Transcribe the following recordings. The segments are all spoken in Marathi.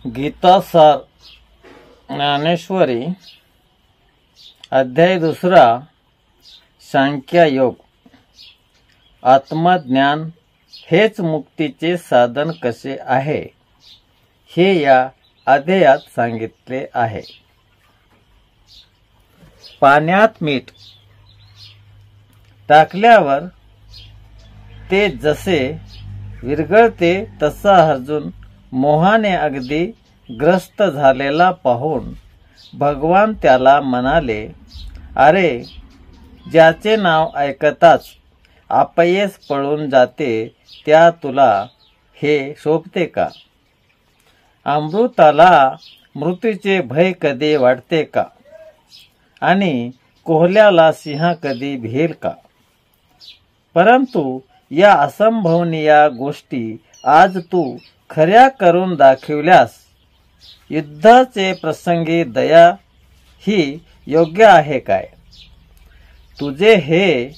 गीतासार ज्ञानेश्वरी अध्याय 2 सांख्ययोग। आत्मज्ञान हेच मुक्तीचे साधन कसे आहे हे या अध्यायात सांगितले आहे। पाण्यात मीठ टाकल्यावर ते जसे विरघळते तसा अर्जुन मोहाने अगदी ग्रस्त झालेला पाहून भगवान त्याला म्हणाले, अरे ज्याचे नाव ऐकताच अपयश पळून जाते त्या तुला हे शोभते का? अमृताला मृत्यूचे भय कधी वाटते का? आणि कोल्ह्याला सिंह कधी भिल का? परंतु या असंभवनीय गोष्टी आज तू खऱ्या करून दाखविल्यास युद्धाचे प्रसंगी दया ही योग्य आहे काय? तुझे हे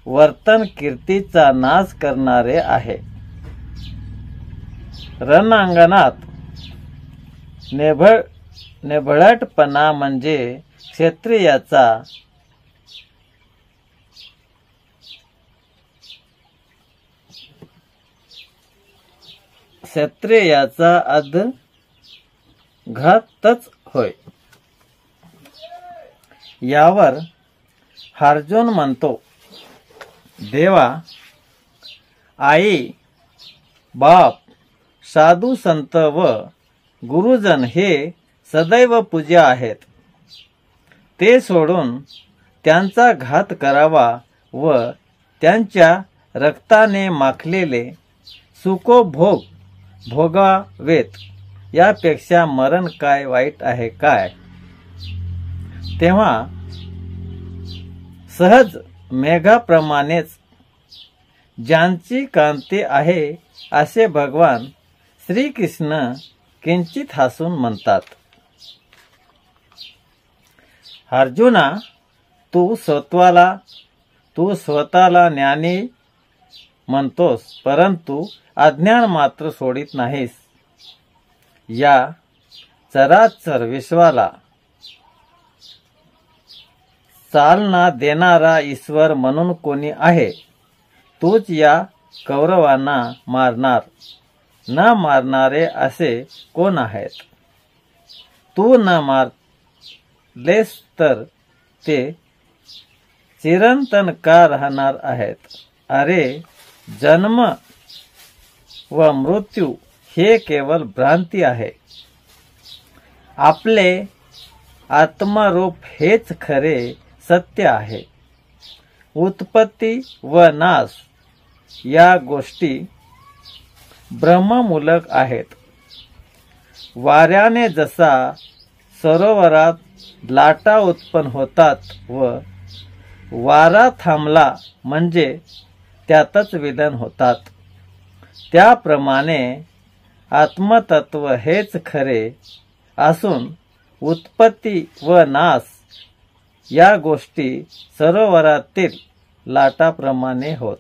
वर्तन कीर्तीचा नाश करणारे आहे। रणांगणात निभळटपणा म्हणजे क्षत्रियाचा अधघातच होय। यावर अर्जुन म्हणतो, देवा, आई, बाप, साधू संत व गुरुजन हे सदैव पूज्य आहेत। ते सोडून त्यांचा घात करावा व त्यांच्या रक्ताने माखलेले सुखोभोग भोगावेत यापेक्षा मरण काय वाईट आहे काय? तेव्हा सहज मेघाप्रमाणेच ज्यांची कांती आहे असे भगवान श्रीकृष्ण किंचित हसून म्हणतात, अर्जुना, तू स्वतःला ज्ञानी म्हणतोस, परंतु अज्ञान मात्र सोडित नाहीस। या चराचर विश्वाला चालना देणारा ईश्वर म्हणून कोणी आहे? तूच या कौरवांना मारणार, न मारणारे असे कोण आहेत? तू न मारलेस तर ते चिरंतन का राहणार आहेत? अरे, जन्म व मृत्यू हे केवळ भ्रांती आहे। आपले आत्मरूप हेच खरे सत्य आहे। उत्पत्ती व नाश या गोष्टी भ्रममूलक आहेत। वाऱ्याने जसा सरोवरात लाटा उत्पन्न होतात व वारा थांबला म्हणजे त्यातच विलीन होतात, त्याप्रमाणे आत्मतत्व हेच खरे असून उत्पत्ती व नाश या गोष्टी सरोवरातील लाटाप्रमाणे होत।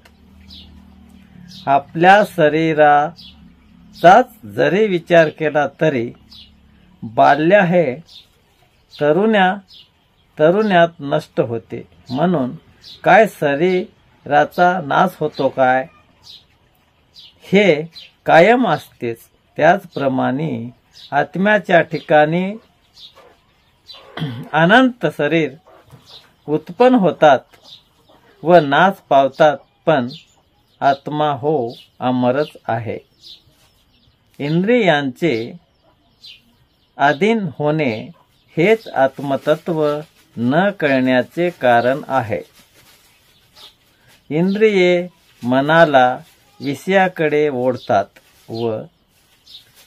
आपल्या शरीराचाच जरी विचार केला तरी बाल्य हे तरुण्यात नष्ट होते, म्हणून काय शरीराचा नाश होतो काय? हे कायम असतेच। त्याचप्रमाणे आत्म्याच्या ठिकाणी अनंत शरीर उत्पन्न होतात व नाश पावतात, पण आत्मा हो अमरच आहे। इंद्रियांचे अधीन होणे हेच आत्मतत्व न कळण्याचे कारण आहे। इंद्रिये मनाला विषयाकडे ओढतात व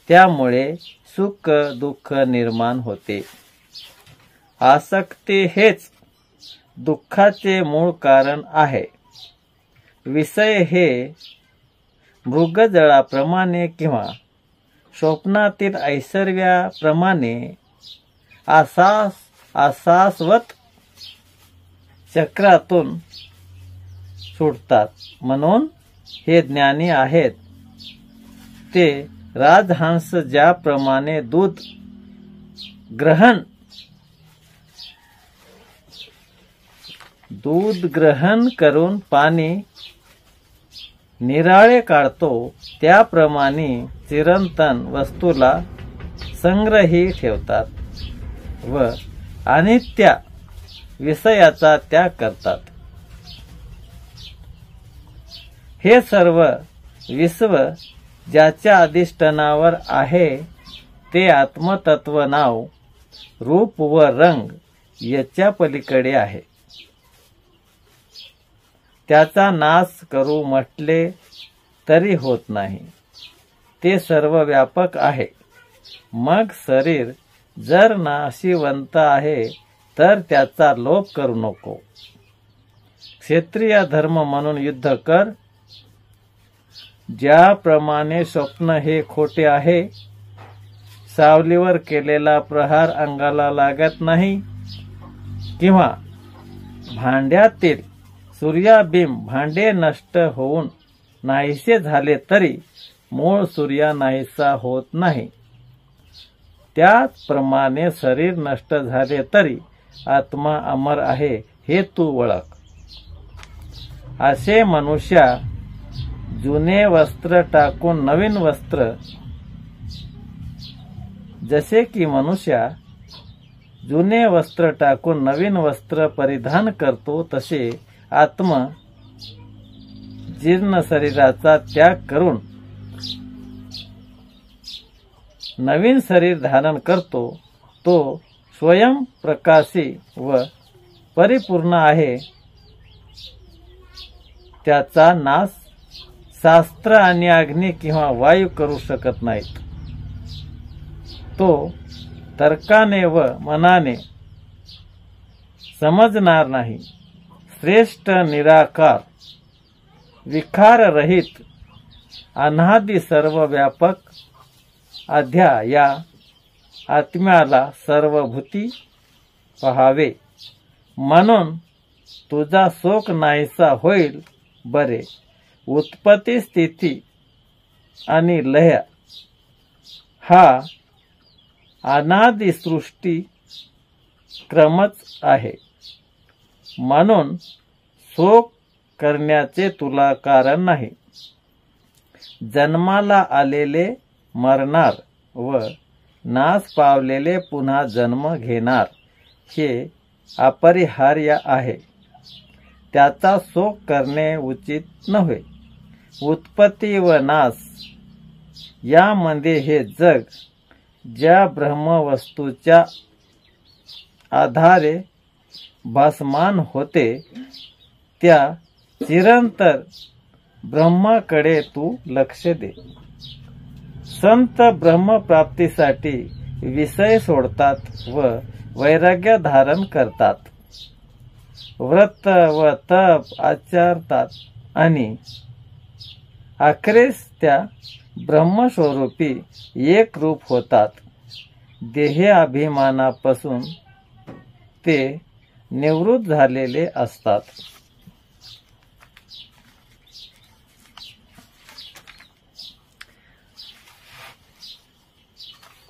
त्यामुळे सुख दुःख निर्माण होते। आसक्ती हेच दुःखाचे मूळ कारण आहे। विषय हे मृगजळाप्रमाणे किंवा स्वप्नातील ऐश्वर्याप्रमाणे आशास्वत चक्रातून सुटतात, म्हणून हे ज्ञानी आहेत ते राजहंस ज्याप्रमाणे दूध ग्रहण करून पाणी निराळे काढतो, त्याप्रमाणे चिरंतन वस्तूला संग्रही ठेवतात व अनित्य विषयाचा त्याग करतात. हे सर्व विश्व ज्याच्या अधिष्ठानावर आहे ते आत्मतत्व नाव रूप व रंग याच्या पलीकडे आहे. त्याचा नाश करू म्हटले तरी होत नाही. ते सर्व व्यापक आहे. मग शरीर जर नाशिवंत आहे तर त्याचा लोप करू नको. क्षत्रिय धर्म म्हणून युद्ध कर. ज्याप्रमाणे स्वप्न हे खोटे आहे, सावलीवर केलेला प्रहार अंगाला लागत नाही, किंवा भांड्यातील सूर्यबिंब भांडे नष्ट होऊन नाहीसे झाले तरी मूळ सूर्य नाहीसा होत नाही, त्याचप्रमाणे शरीर नष्ट झाले तरी आत्मा अमर आहे हे तू ओळख. असे मनुष्य जुने वस्त्र टाकून नवीन वस्त्र, जसे की मनुष्य जुने वस्त्र टाकून नवीन वस्त्र परिधान करतो, तसे आत्मा जीर्ण शरीराचा त्याग करून नवीन शरीर धारण करतो. तो स्वयं प्रकाशी व परिपूर्ण आहे. त्याचा नाश शास्त्र आणि अग्नी किंवा वायू करू शकत नाहीत. तो तर्काने व मनाने समजणार नाही. श्रेष्ठ निराकार विकार रहित अनादि सर्व व्यापक अध्या या आत्म्याला सर्वभूती पहावे, म्हणून तुझा शोक नाहीसा होईल. बरे, उत्पत्ती स्थिती आणि लय हा अनादि सृष्टी क्रमच आहे, म्हणून शोक करण्याचे तुला कारण नाही. जन्माला आलेले मरणार व नाश पावलेले पुन्हा जन्म घेणार हे अपरिहार्य आहे. त्याचा शोक करणे उचित नव्हे. उत्पत्ती व नाश यामध्ये हे जग ज्या ब्रह्मवस्तूच्या आधारे भासमान होते, त्या चिरंतर ब्रह्माकडे तू लक्ष दे. संत ब्रह्मप्राप्तीसाठी विषय सोडतात व वैराग्य धारण करतात. व्रत व तप आचरतात आणि अखेरीस त्या ब्रह्मस्वरूपी एक रूप होतात. देहाभिमानापासून ते निवृत्त झालेले असतात.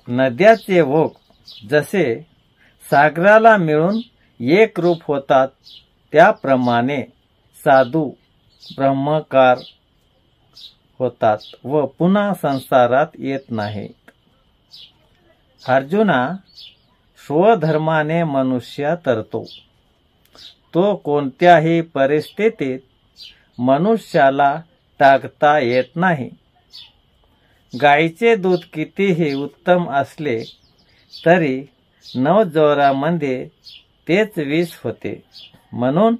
नद्याचे ओघ जसे सागराला मिळून एक रूप होतात, त्याप्रमाणे साधू ब्रह्मकार होतात व पुन्हा संसारात येत नाहीत. अर्जुना, स्वधर्माने मनुष्य तरतो. तो कोणत्याही परिस्थितीत मनुष्याला टाकता येत नाही. गाईचे दूध कितीही उत्तम असले तरी नवजोरामध्ये तेच विष होते. म्हणून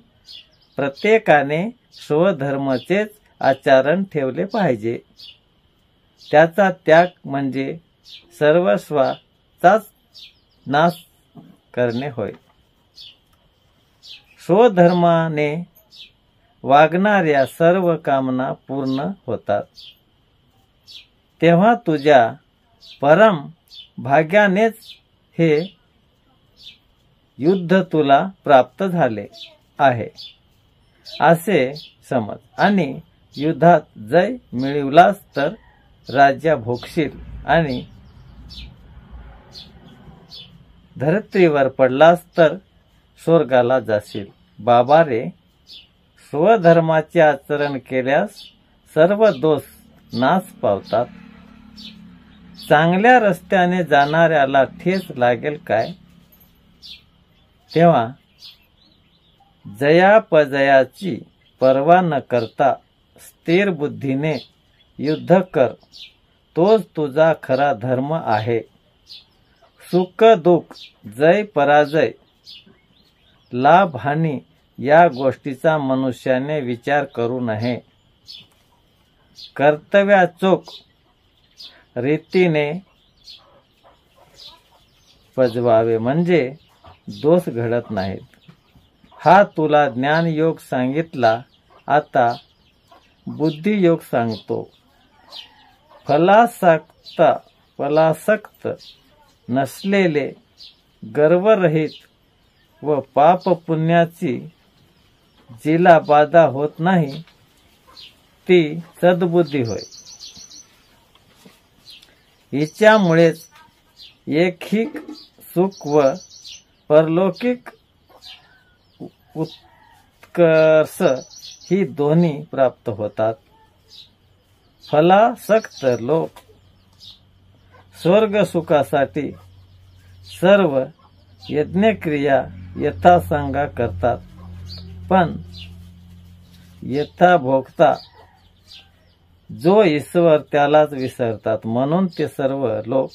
प्रत्येकाने स्वधर्माचेच आचरण ठेवले पाहिजे. त्याचा त्याग म्हणजे सर्वस्वाचाच नाश करणे होय. स्वधर्माने वागणाऱ्या सर्व कामना पूर्ण होतात. तेव्हा तुझ्या परम भाग्यानेच हे युद्ध तुला प्राप्त झाले आहे असे समज आणि युद्धात जय मिळवलास तर राज्य भोगशील आणि धरित्रीवर पडलास तर स्वर्गाला जाशील. बाबा रे, स्वधर्माचे आचरण केल्यास सर्व दोष नाश पावतात. चांगल्या रस्त्याने जाणाऱ्याला ठेच लागेल काय? तेव्हा जयापजयाची पर्वा न करता स्थिर बुद्धीने युद्ध कर, तोच तुझा खरा धर्म आहे. सुख दुःख, जय पराजय, लाभ हानी या गोष्टीचा मनुष्याने विचार करू नये. कर्तव्याचोख रीतीने पजवावे म्हणजे दोष घडत नाहीत. हा तुला ज्ञानयोग सांगितला, आता बुद्धियोग सांगतो. फलासक्त नसलेले, गर्वरहित व पाप पुण्याची जिला बाधा होत नाही, ती सद्बुद्धी होय. हिच्यामुळेच ऐहिक सुख व परलौकिक उत्कर्ष ही दोन्ही प्राप्त होतात. फलासक्त लोक स्वर्ग सुखासाठी सर्व यज्ञक्रिया यथासांगा करतात, पण यथाभोगता जो ईश्वर त्यालाच विसरतात. म्हणून ते सर्व लोक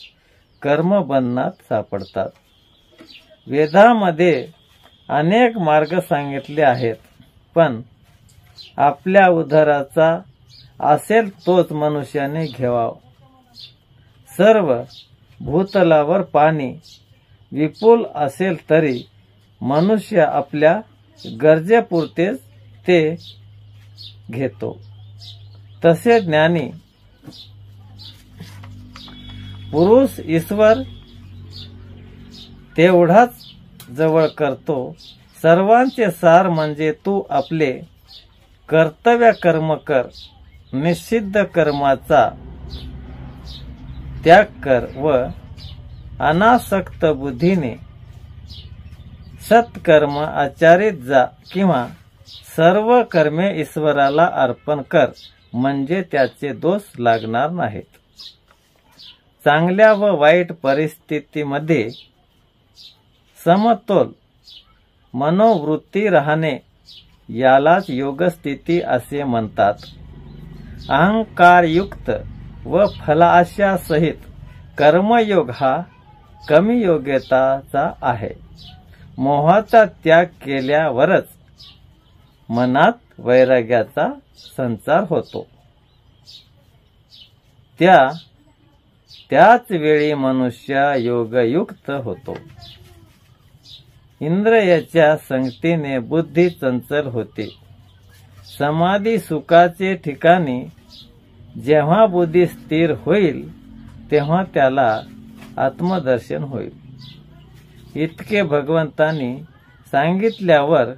कर्मबंधनात सापडतात. वेदामध्ये अनेक मार्ग सांगितले आहेत, पण आपल्या उदराचा असेल तोच मनुष्याने घ्यावा. सर्व भूतलावर पाणी विपुल असेल तरी मनुष्य आपल्या गरजेपुरतेच ते घेतो. तसे ज्ञानी पुरुष ईश्वर तेवढाच जवळ करतो. सर्वांचे सार म्हणजे तू आपले कर्तव्य कर्म कर, निषिद्ध कर्माचा त्याग कर व अनासक्त बुद्धीने सत्कर्म आचरित जा, किंवा सर्व कर्मे ईश्वराला अर्पण कर, म्हणजे त्याचे दोष लागणार नाहीत. चांगल्या व वाईट परिस्थितीमध्ये समतोल मनोवृत्ती राहणे यालाच योगस्थिती असे म्हणतात. अहंकारयुक्त व फलाशा सहित कर्मयोग हा कमी योग्यताचा आहे. मोहाचा त्याग केल्यावरच मनात वैराग्याचा संचार होतो. त्याच वेळी मनुष्य योगयुक्त होतो. इंद्रियाच्या संगतीने बुद्धी चंचल होते. समाधी सुखाचे ठिकाणी जेव्हा बुद्धी स्थिर होईल तेव्हा त्याला आत्मदर्शन होईल. इतके भगवंतांनी सांगितल्यावर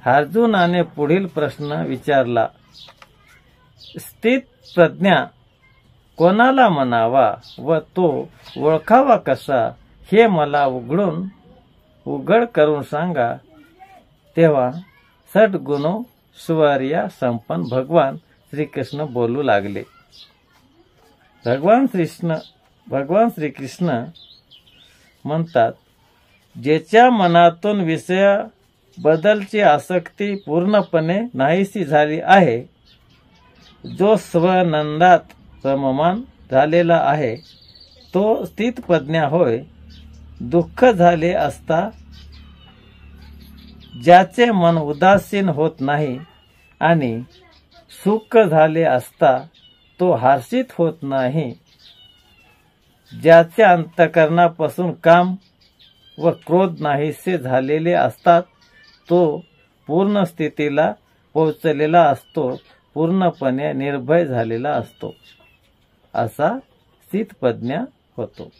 अर्जुनाने पुढील प्रश्न विचारला. स्थित प्रज्ञा कोणाला म्हणावा व तो ओळखावा कसा, हे मला उघड करून सांगा. तेव्हा षड्गुणोश्वर्य संपन्न भगवान श्रीकृष्ण बोलू लागले. भगवान श्रीकृष्ण म्हणतात, ज्याच्या मनातून विषय बदलची आसक्ती पूर्णपणे नाहीशी झाली आहे, जो स्वनंदात रममान झालेला आहे, तो स्थितप्रज्ञ होय. दुःख झाले असता ज्याचे मन उदासीन होत नाही आणि सुख झाले असता तो हर्षित होत नाही, ज्याच्या अंतःकरणापासून काम व क्रोध नाहीसे झालेले असतात, तो पूर्ण स्थितीला पोहोचलेला असतो, पूर्णपणे निर्भय झालेला असतो, असा स्थितप्रज्ञ होतो.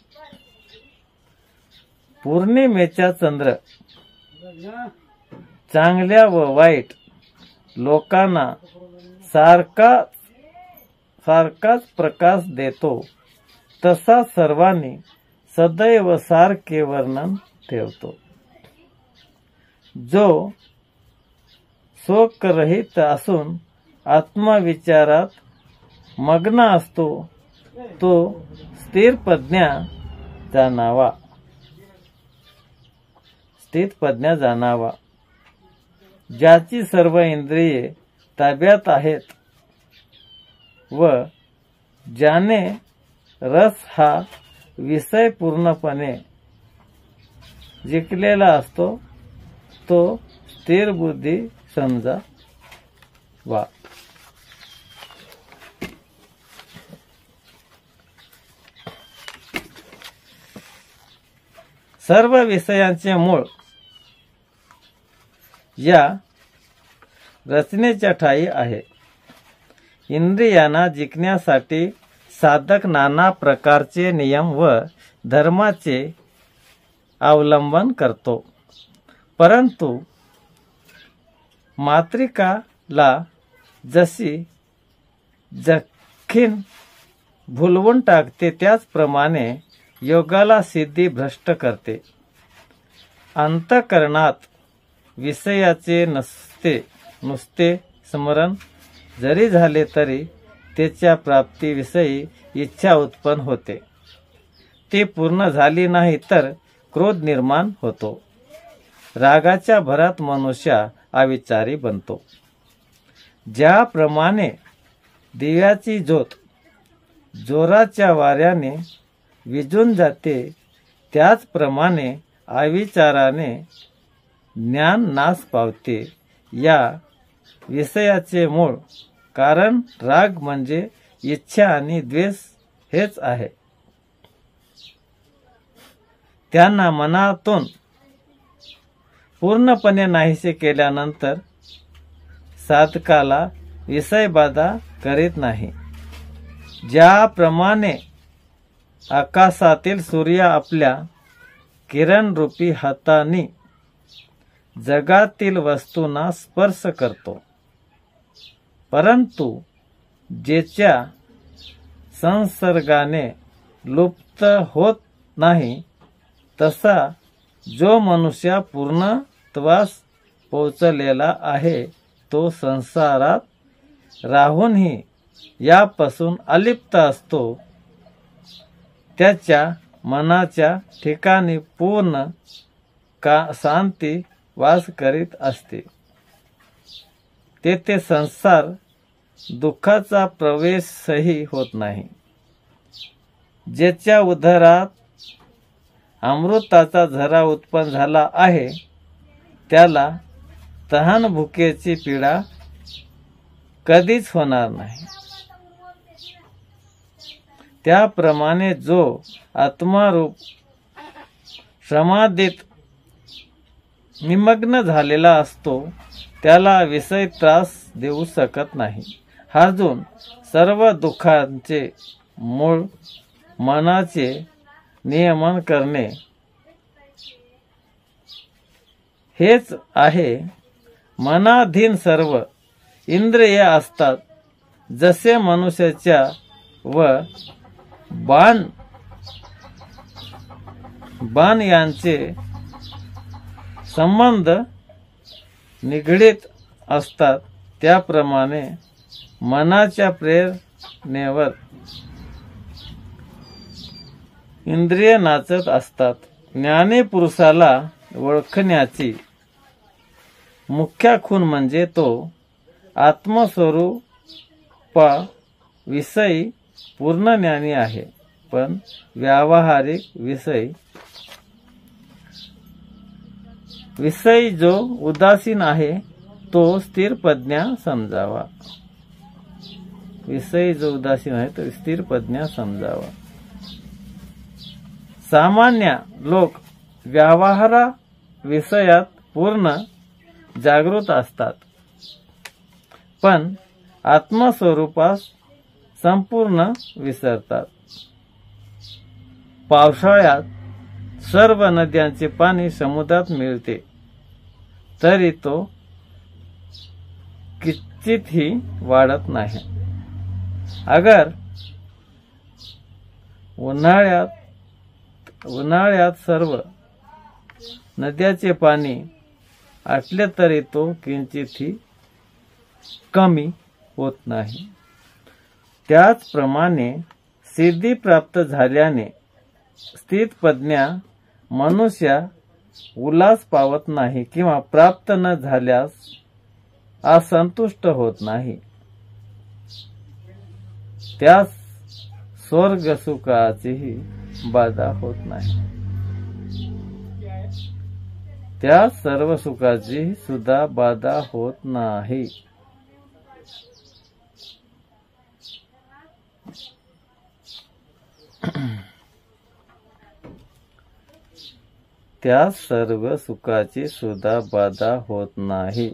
पौर्णिमेचा चंद्र चांगल्या व वाईट लोकांना सारखाच प्रकाश देतो तसा सर्वांनी सदैव सारखे वर्णन ठेवतो. जो शोकरहित असून आत्मविचारात मग्न असतो तो स्थिर प्रज्ञा जाणावा. ज्याची सर्व इंद्रिये ताब्यात आहेत व ज्याने रस हा विषय पूर्णपणे जिंकलेला असतो तो स्थिर बुद्धी समजावा. सर्व विषयांचे मूळ या रचनेच्या ठायी आहे. इंद्रियांना जिंकण्यासाठी साधक नाना प्रकारचे नियम व धर्माचे अवलंबन करतो, परंतु मात्रिकाला जशी जखीन भुलवून टाकते त्याचप्रमाणे योगाला सिद्धी भ्रष्ट करते. अंतःकरणात विषयाचे नुसते स्मरण जरी झाले तरी त्याच्या प्राप्तीविषयी इच्छा उत्पन्न होते. ती पूर्ण झाली नाही तर क्रोध निर्माण होतो. रागाच्या भरात मनुष्य अविचारी बनतो. ज्याप्रमाणे दिव्याची ज्योत जोराच्या वाऱ्याने विझून जाते त्याचप्रमाणे अविचाराने ज्ञान नाश पावते. या विषयाचे मूळ कारण राग म्हणजे इच्छा आणि द्वेष हेच आहे. त्यांना मनातून पूर्णपणे नाहीसे केल्यानंतर साधकाला विषय बाधा करीत नाही. ज्याप्रमाणे आकाशातील सूर्य आपल्या किरणरूपी हाताने जगातील वस्तूंना स्पर्श करतो, परंतु ज्याच्या संसर्गाने लुप्त होत नाही तसा जो मनुष्य पूर्णत्वास पोचलेला आहे तो संसारात राहूनही यापासून अलिप्त असतो. त्याच्या मनाच्या ठिकाणी पूर्ण शांती वास करीत असते. तेथे संसार दुःखाचा प्रवेशही होत नाही. ज्याच्या उदरात अमृताचा झरा उत्पन्न झाला आहे त्याला तहान भुकेची पीडा कधीच होणार नाही. त्याप्रमाणे जो आत्मारूप समाधीत निमग्न झालेला असतो त्याला विषय त्रास देऊ शकत नाही. अर्जुन, सर्व दुःखांचे मूळ मनाचे नियमन करणे हेच आहे. मनाधीन सर्व इंद्रिये असतात. जसे मनुष्याच्या व बाण यांचे संबंध निगडीत असतात त्याप्रमाणे मनाच्या प्रेरणेवर इंद्रिय नाचत असतात. ज्ञानी पुरुषाला ओळखण्याची मुख्य खूण म्हणजे तो आत्मस्वरूपाविषयी पूर्ण ज्ञानी आहे, पण व्यावहारिक विषयी जो उदासीन आहे तो स्थिर प्रज्ञा समजावा. सामान्य लोक व्यवहारा विषयात पूर्ण जागृत असतात, पण आत्मस्वरूपास संपूर्ण विसरतात. पावसाळ्यात सर्व नद्यांचे पाणी समुद्रात मिळते तरी तो किंचितही वाढत नाही. अगर उन्हाळ्यात सर्व नद्याचे पाणी आटले तरी तो किंचितही कमी होत नाही। त्याचप्रमाणे सिद्धी प्राप्त झाल्याने स्थितप्रज्ञ मनुष्य उल्हास पावत नाही किंवा प्राप्त न झाल्यास असंतुष्ट होत नाही। त्यास स्वर्ग सुखाचीही बाधा होत नाही। त्या सर्व सुखाची सुद्धा बाधा होत नाही। त्या सर्व सुखाची सुद्धा बाधा होत नाही।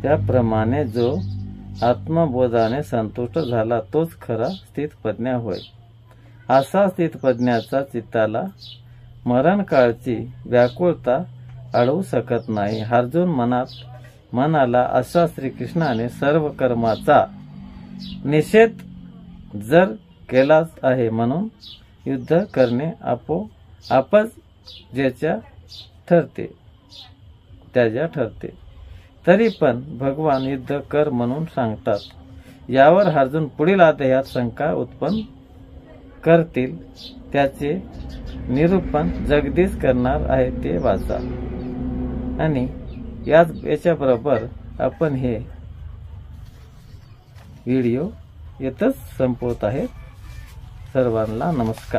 त्याप्रमाणे जो आत्मबोधाने संतुष्ट झाला तोच खरा स्थितप्रज्ञ होय। असा स्थितप्रज्ञाचा चित्ताला मरणकाळची व्याकुळता अडवू शकत नाही। अर्जुन म्हणाला अशा श्रीकृष्णाने सर्व कर्माचा निषेध जर केलाच आहे म्हणून युद्ध करणे आपोआपच ज्याच्या ठरते। तरी पण भगवान युद्ध कर म्हणून सांगतात। यावर अर्जुन पुढील अध्यायात शंका उत्पन्न करतील त्याचे निरूपण जगदीश करणार आहे ते वाचा। आणि याच्याबरोबर आपण हे व्हिडिओ इथंच संपवत आहे। सर्वांना नमस्कार।